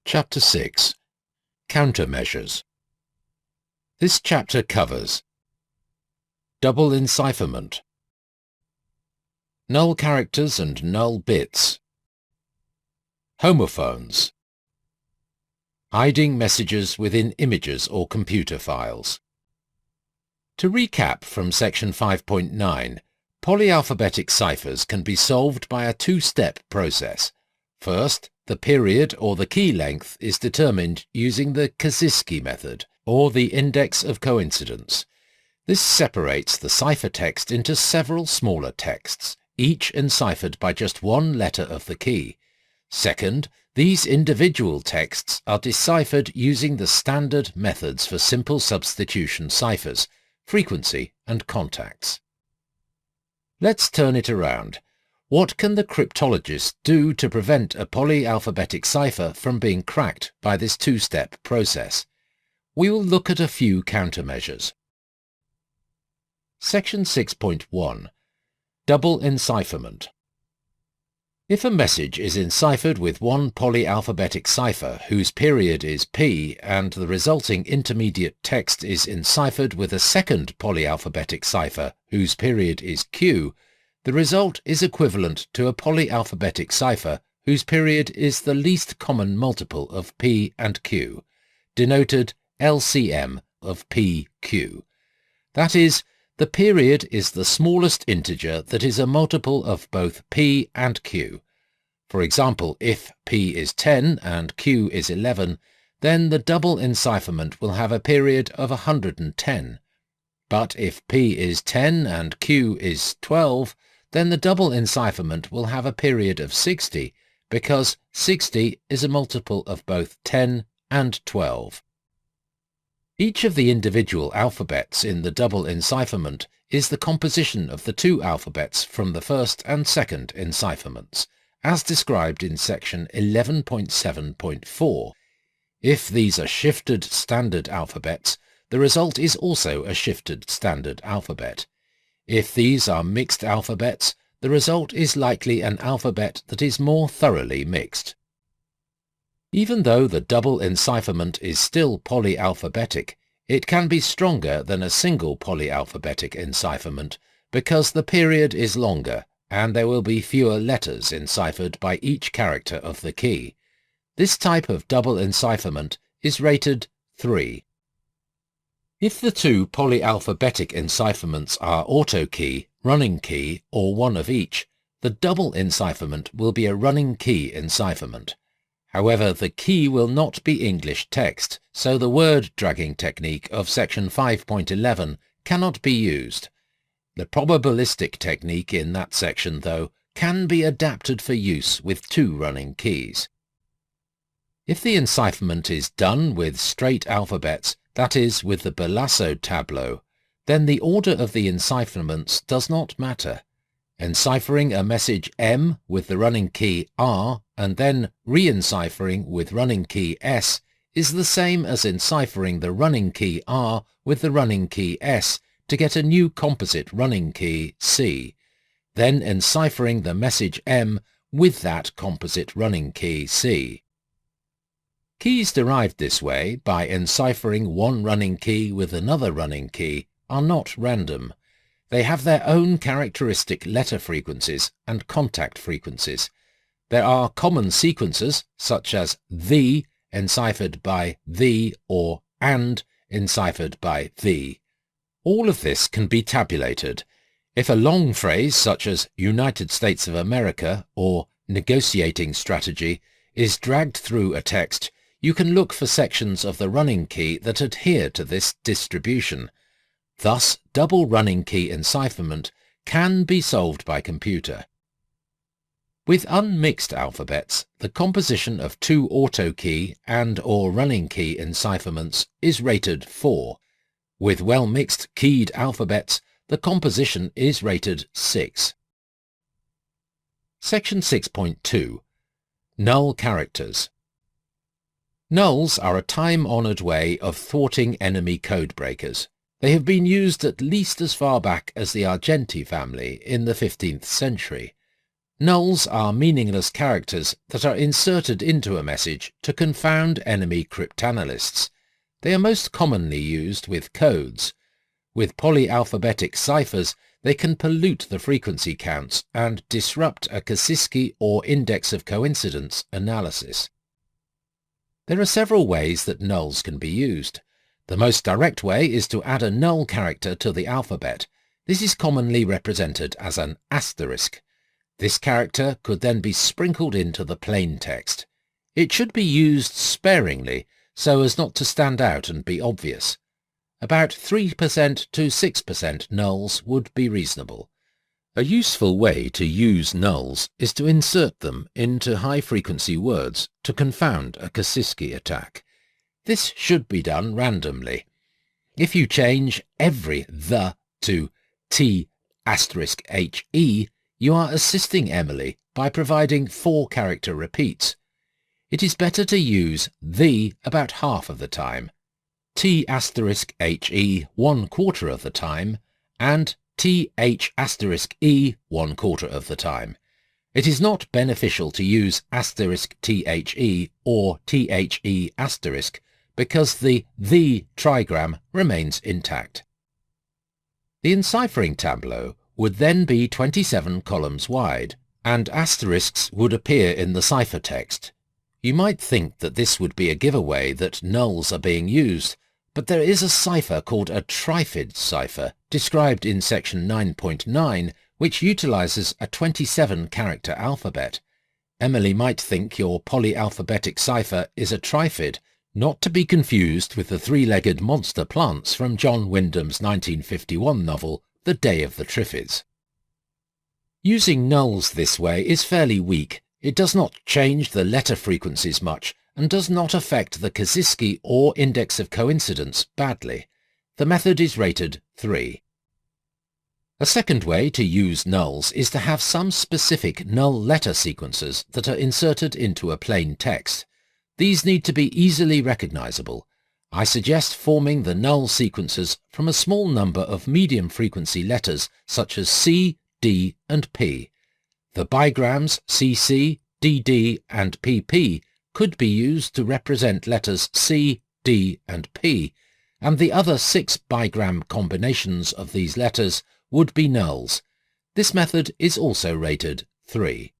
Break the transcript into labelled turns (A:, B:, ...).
A: Chapter 6. Countermeasures. This chapter covers double encipherment, null characters and null bits, homophones, hiding messages within images or computer files. To recap from section 5.9, polyalphabetic ciphers can be solved by a two-step process. First, the period or the key length is determined using the Kaczynski method, or the index of coincidence. This separates the ciphertext into several smaller texts, each enciphered by just one letter of the key. Second, these individual texts are deciphered using the standard methods for simple substitution ciphers, frequency and contacts. Let's turn it around. What can the cryptologist do to prevent a polyalphabetic cipher from being cracked by this two-step process? We will look at a few countermeasures. Section 6.1. Double encipherment. If a message is enciphered with one polyalphabetic cipher whose period is P and the resulting intermediate text is enciphered with a second polyalphabetic cipher whose period is Q, the result is equivalent to a polyalphabetic cipher whose period is the least common multiple of P and Q, denoted LCM of PQ. That is, the period is the smallest integer that is a multiple of both P and Q. For example, if P is 10 and Q is 11, then the double encipherment will have a period of 110. But if P is 10 and Q is 12, then the double encipherment will have a period of 60, because 60 is a multiple of both 10 and 12. Each of the individual alphabets in the double encipherment is the composition of the two alphabets from the first and second encipherments, as described in section 11.7.4. If these are shifted standard alphabets, the result is also a shifted standard alphabet. If these are mixed alphabets, the result is likely an alphabet that is more thoroughly mixed. Even though the double encipherment is still polyalphabetic, it can be stronger than a single polyalphabetic encipherment because the period is longer and there will be fewer letters enciphered by each character of the key. This type of double encipherment is rated 3. If the two polyalphabetic encipherments are autokey, running key, or one of each, the double encipherment will be a running key encipherment. However, the key will not be English text, so the word dragging technique of section 5.11 cannot be used. The probabilistic technique in that section, though, can be adapted for use with two running keys. If the encipherment is done with straight alphabets, that is, with the Belasso tableau, then the order of the encipherments does not matter. Enciphering a message M with the running key R and then re-enciphering with running key S is the same as enciphering the running key R with the running key S to get a new composite running key C, then enciphering the message M with that composite running key C. Keys derived this way by enciphering one running key with another running key are not random. They have their own characteristic letter frequencies and contact frequencies. There are common sequences, such as the enciphered by the or and enciphered by the. All of this can be tabulated. If a long phrase such as United States of America or negotiating strategy is dragged through a text, you can look for sections of the running key that adhere to this distribution. Thus, double running key encipherment can be solved by computer. With unmixed alphabets, the composition of two autokey and or running key encipherments is rated 4. With well-mixed keyed alphabets, the composition is rated 6. Section 6.2. Null characters. Nulls are a time-honoured way of thwarting enemy codebreakers. They have been used at least as far back as the Argenti family in the 15th century. Nulls are meaningless characters that are inserted into a message to confound enemy cryptanalysts. They are most commonly used with codes. With polyalphabetic ciphers, they can pollute the frequency counts and disrupt a Kasiski or index of coincidence analysis. There are several ways that nulls can be used. The most direct way is to add a null character to the alphabet. This is commonly represented as an asterisk. This character could then be sprinkled into the plain text. It should be used sparingly so as not to stand out and be obvious. About 3% to 6% nulls would be reasonable. A useful way to use nulls is to insert them into high-frequency words to confound a Kasiski attack. This should be done randomly. If you change every the to T*HE, you are assisting Emily by providing 4-character repeats. It is better to use the about half of the time, T*HE 1/4 of the time, and THE 1/4 of the time. It is not beneficial to use *THE or THE* because the trigram remains intact. The enciphering tableau would then be 27 columns wide, and asterisks would appear in the ciphertext. You might think that this would be a giveaway that nulls are being used, but there is a cipher called a trifid cipher, described in section 9.9, which utilizes a 27-character alphabet. Emily might think your polyalphabetic cipher is a trifid, not to be confused with the three-legged monster plants from John Wyndham's 1951 novel, The Day of the Triffids. Using nulls this way is fairly weak. It does not change the letter frequencies much and does not affect the Kasiski or index of coincidence badly. The method is rated 3. A second way to use nulls is to have some specific null letter sequences that are inserted into a plain text. These need to be easily recognizable. I suggest forming the null sequences from a small number of medium-frequency letters such as C, D, and P. The bigrams CC, DD, and PP could be used to represent letters C, D, and P, and the other 6 bigram combinations of these letters would be nulls. This method is also rated 3.